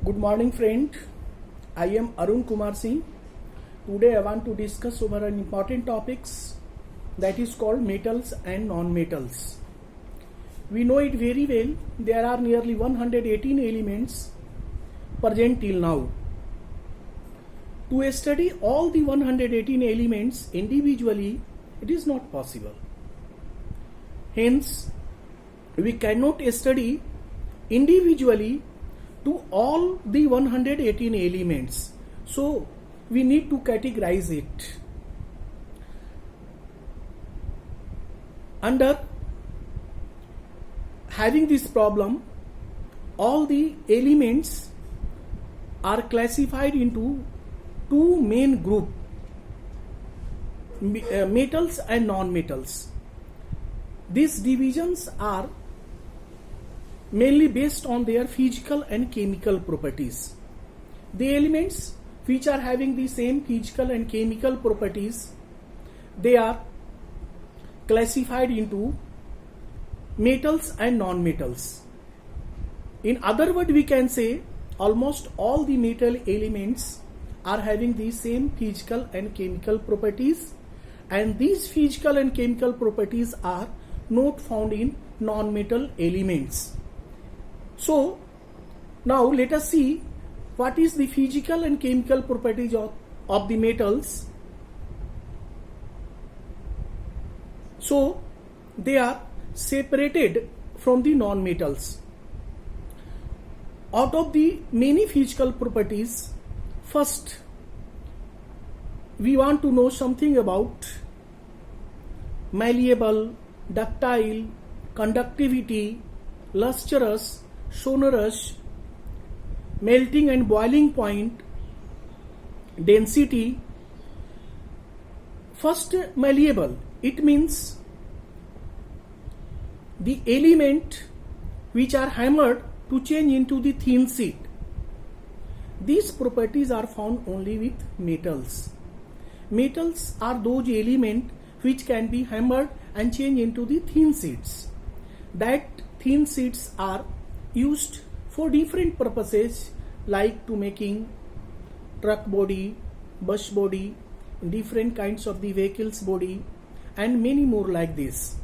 Good morning, friend. I am Arun Kumar Singh. Today I want to discuss over an important topics that is called metals and non-metals. We know it very well. There are nearly 118 elements present till now. To study all the 118 elements individually, it is not possible. Hence, we cannot study individually to all the 118 elements. So, we need to categorize it. Under having this problem, all the elements are classified into two main groups, metals and non-metals. These divisions are mainly based on their physical and chemical properties. The elements which are having the same physical and chemical properties, they are classified into metals and non-metals. In other words, we can say almost all the metal elements are having the same physical and chemical properties, and these physical and chemical properties are not found in non-metal elements. So, now let us see what is the physical and chemical properties of the metals. So, they are separated from the non-metals. Out of the many physical properties, first we want to know something about malleable, ductile, conductivity, lustrous, sonorous, melting and boiling point, density. First, malleable. It means the element which are hammered to change into the thin sheet. These properties are found only with metals. Metals are those elements which can be hammered and changed into the thin sheets. That thin sheets are used for different purposes, like to making truck body, bus body, different kinds of the vehicles body, and many more like this.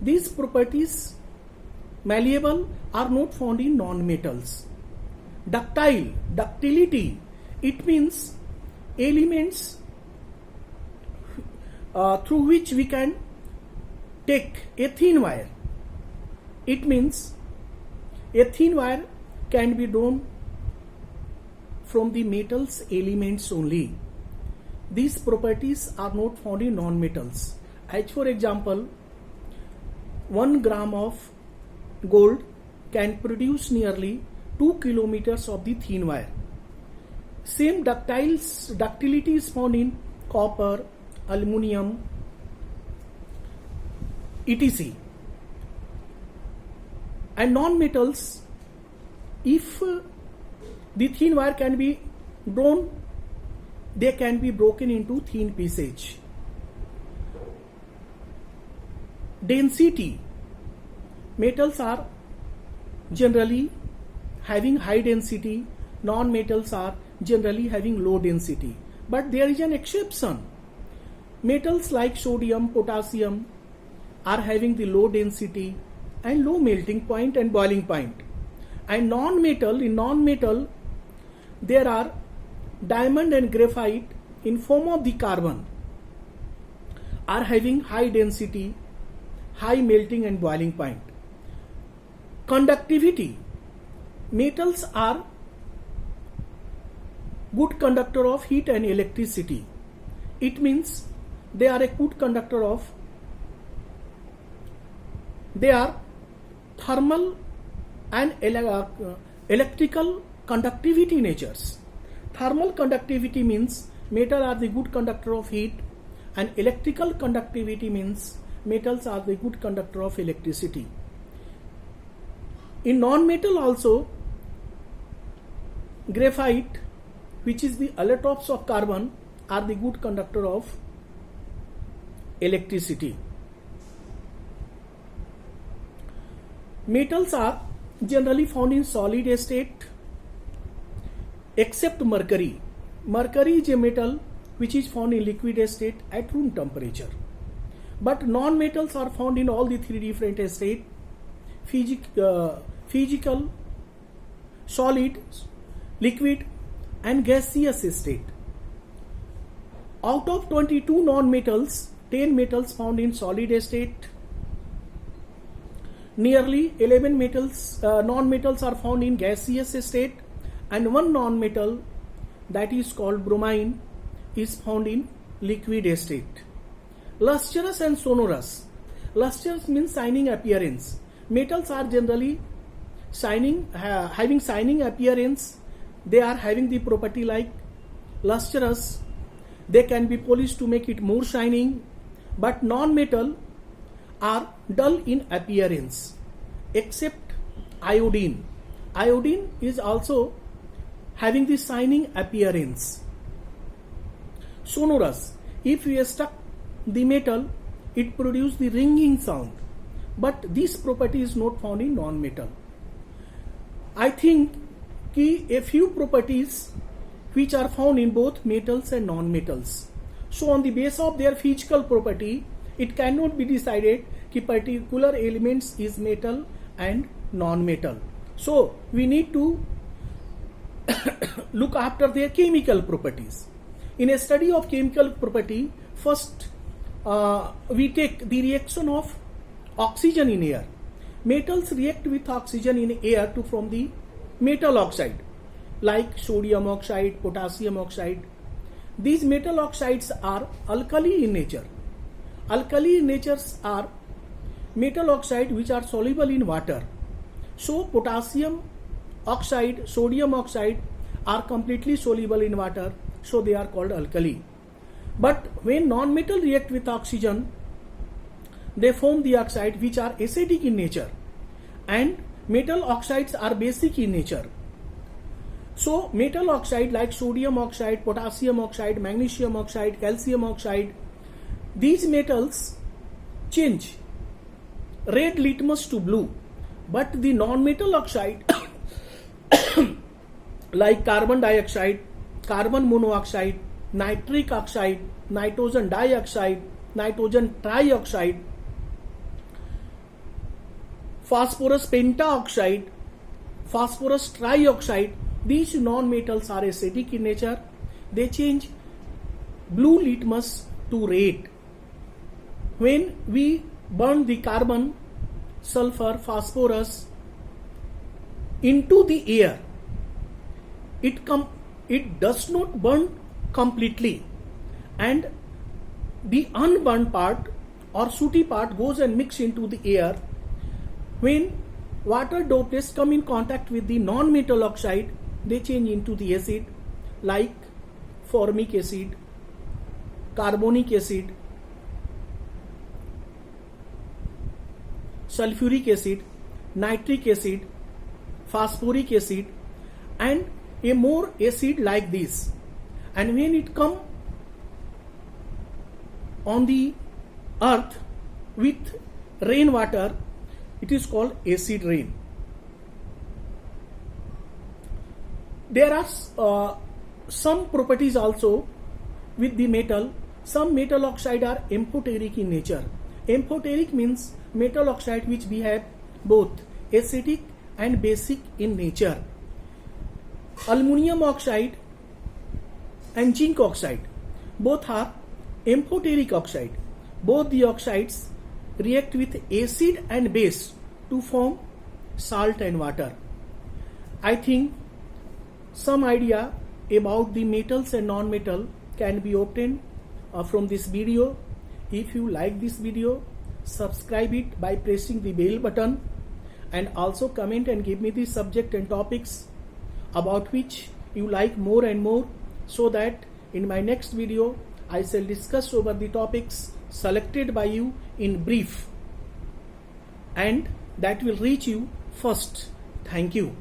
These properties, malleable, are not found in non-metals. Ductile, ductility, it means elements through which we can take a thin wire. It means a thin wire can be drawn from the metals elements only. These properties are not found in non-metals. As for example, 1 gram of gold can produce nearly 2 kilometers of the thin wire. Same ductility is found in copper, aluminium, etc. And non-metals, if the thin wire can be drawn, they can be broken into thin pieces. Density. Metals are generally having high density, non-metals are generally having low density. But there is an exception. Metals like sodium, potassium are having the low density and low melting point and boiling point. And in non-metal, there are diamond and graphite in form of the carbon are having high density, high melting and boiling point. Conductivity. Metals are good conductor of heat and electricity. It means they are a good conductor of, they are thermal and electrical conductivity natures. Thermal conductivity means metal are the good conductor of heat, and electrical conductivity means metals are the good conductor of electricity. In non-metal also, graphite, which is the allotropes of carbon, are the good conductor of electricity. Metals are generally found in solid state except mercury. Mercury is a metal which is found in liquid state at room temperature. But non-metals are found in all the three different states: physical, solid, liquid, and gaseous state. Out of 22 non-metals, 10 metals found in solid state. Nearly 11 non-metals are found in gaseous state, and one non-metal, that is called bromine, is found in liquid state. Lustrous and sonorous. Lustrous means shining appearance. Metals are generally having shining appearance. They are having the property like lustrous. They can be polished to make it more shining. But non-metal are dull in appearance, except iodine. Iodine is also having the shining appearance. Sonorous. If we struck the metal, it produces the ringing sound. But this property is not found in non-metal. I think a few properties which are found in both metals and non-metals. So on the basis of their physical property, it cannot be decided that particular elements is metal and non-metal. So we need to look after their chemical properties. In a study of chemical property, first we take the reaction of oxygen in air. Metals react with oxygen in air to form the metal oxide, like sodium oxide, potassium oxide. These metal oxides are alkali in nature. Alkali in nature are metal oxide which are soluble in water. So potassium oxide, sodium oxide are completely soluble in water, so they are called alkali. But when non-metal react with oxygen, they form the oxide which are acidic in nature, and metal oxides are basic in nature. So metal oxide like sodium oxide, potassium oxide, magnesium oxide, calcium oxide, these metals change red litmus to blue. But the non-metal oxide like carbon dioxide, carbon monoxide, nitric oxide, nitrogen dioxide, nitrogen trioxide, phosphorus pentaoxide, phosphorus trioxide, these non-metals are acidic in nature. They change blue litmus to red. When we burn the carbon, sulfur, phosphorus into the air, it does not burn completely, and the unburned part or sooty part goes and mix into the air. When water droplets come in contact with the non-metal oxide, they change into the acid like formic acid, carbonic acid, sulfuric acid, nitric acid, phosphoric acid, and a more acid like this. And when it come on the earth with rainwater, it is called acid rain. There are some properties also with the metal. Some metal oxide are amphoteric in nature. Amphoteric means metal oxide which behave both acidic and basic in nature. Aluminum oxide and zinc oxide, both are amphoteric oxide. Both the oxides react with acid and base to form salt and water. I think some idea about the metals and non-metal can be obtained from this video. If you like this video, subscribe it by pressing the bell button, and also comment and give me the subject and topics about which you like more and more, so that in my next video I shall discuss over the topics selected by you in brief, and that will reach you first. Thank you.